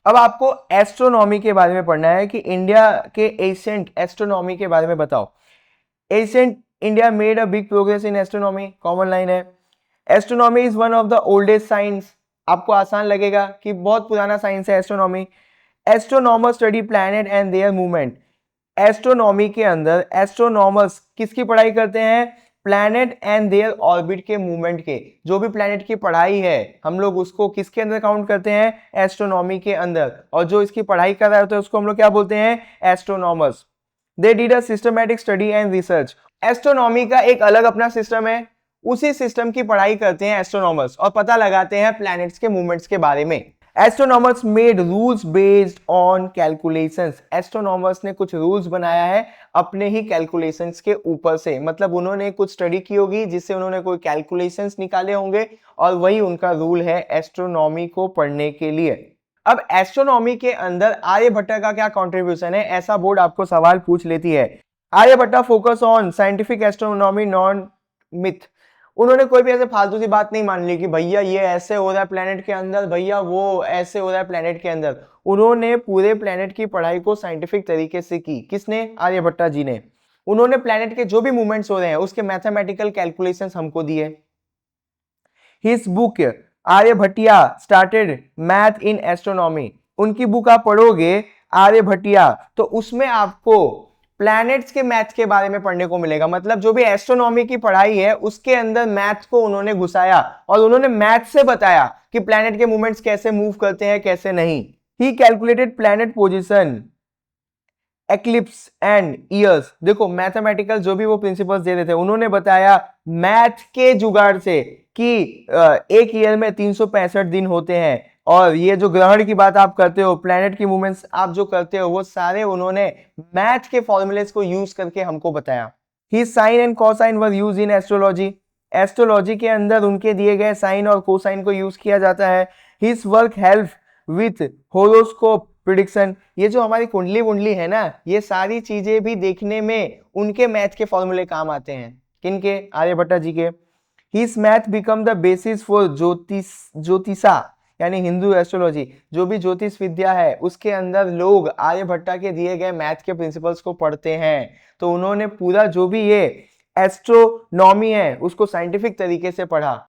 अब आपको एस्ट्रोनॉमी के बारे में पढ़ना है कि इंडिया के एशियंट एस्ट्रोनॉमी के बारे में बताओ। Ancient India made a big progress in astronomy, common line है। Astronomy is one of the oldest science, आपको आसान लगेगा कि बहुत पुराना साइंस है astronomy. Astronomers study planet and their movement. Astronomy के अंदर एस्ट्रोनॉमर्स किसकी पढ़ाई करते हैं? प्लैनेट एंड देयर ऑर्बिट के मूवमेंट के। जो भी प्लैनेट की पढ़ाई है हम लोग उसको किसके अंदर काउंट करते हैं? एस्ट्रोनॉमी के अंदर। और जो इसकी पढ़ाई कर रहा होता है उसको हम लोग क्या बोलते हैं? Astronomers. They did a systematic study and research. Astronomy का एक अलग अपना सिस्टम है, उसी सिस्टम की पढ़ाई करते हैं एस्ट्रोनॉमर्स और पता लगाते हैं प्लैनेट्स के मूवमेंट्स के बारे में। Astronomers made rules based on calculations. Astronomers ने कुछ रूल्स बनाया है अपने ही कैलकुलेशंस के ऊपर से, मतलब उन्होंने कुछ स्टडी की होगी जिससे उन्होंने कोई कैलकुलेशंस निकाले होंगे और वही उनका रूल है एस्ट्रोनॉमी को पढ़ने के लिए। अब एस्ट्रोनॉमी के अंदर आर्यभट्ट का क्या कंट्रीब्यूशन है, ऐसा बोर्ड आपको सवाल पूछ लेती है। Aryabhatta focus on scientific astronomy non myth. उन्होंने कोई भी ऐसे फालतू सी बात नहीं मान ली कि भैया ये ऐसे हो रहा है प्लेनेट के अंदर, भैया वो ऐसे हो रहा है प्लेनेट के अंदर। उन्होंने पूरे प्लेनेट की पढ़ाई को साइंटिफिक तरीके से की। किसने? आर्यभट्ट जी ने। उन्होंने प्लेनेट के जो भी मूवमेंट्स हो रहे हैं उसके मैथमेटिकल कैलकुलेशंस हमको दिए। His book Aryabhatiya started math in astronomy. उनकी बुक आप पढ़ोगे आर्यभट्टिया तो उसमें आपको प्लैनेट्स के मैथ के बारे में पढ़ने को मिलेगा। मतलब जो भी एस्ट्रोनॉमी की पढ़ाई है उसके अंदर मैथ को उन्होंने घुसाया और उन्होंने मैथ से बताया कि प्लैनेट के मूवमेंट्स कैसे मूव करते हैं कैसे नहीं। He calculated planet position, eclipse and years. देखो मैथमेटिकल जो भी वो प्रिंसिपल्स दे रहे थे उन्होंने बताया मैथ के जुगाड़ से कि एक ईयर में 365 दिन होते हैं और ये जो ग्रहण की बात आप करते हो, प्लैनेट की मूवमेंट्स आप जो करते हो, वो सारे उन्होंने मैथ के फॉर्मूलेस को यूज करके हमको बताया। He sine and cosine were use in astrology. Astrology के अंदर उनके दिए गए साइन और कोसाइन को यूज किया जाता है। His work help with horoscope prediction. ये जो हमारी कुंडली वुंडली है ना, ये सारी चीजें भी देखने में उनके मैथ के फॉर्मूले काम आते हैं। किनके? आर्यभट्ट जी के। His math become the basis for Jyotisha, यानी हिंदू एस्ट्रोलॉजी। जो भी ज्योतिष विद्या है उसके अंदर लोग आर्यभट्ट के दिए गए मैथ के प्रिंसिपल्स को पढ़ते हैं। तो उन्होंने पूरा जो भी ये एस्ट्रोनॉमी है उसको साइंटिफिक तरीके से पढ़ा।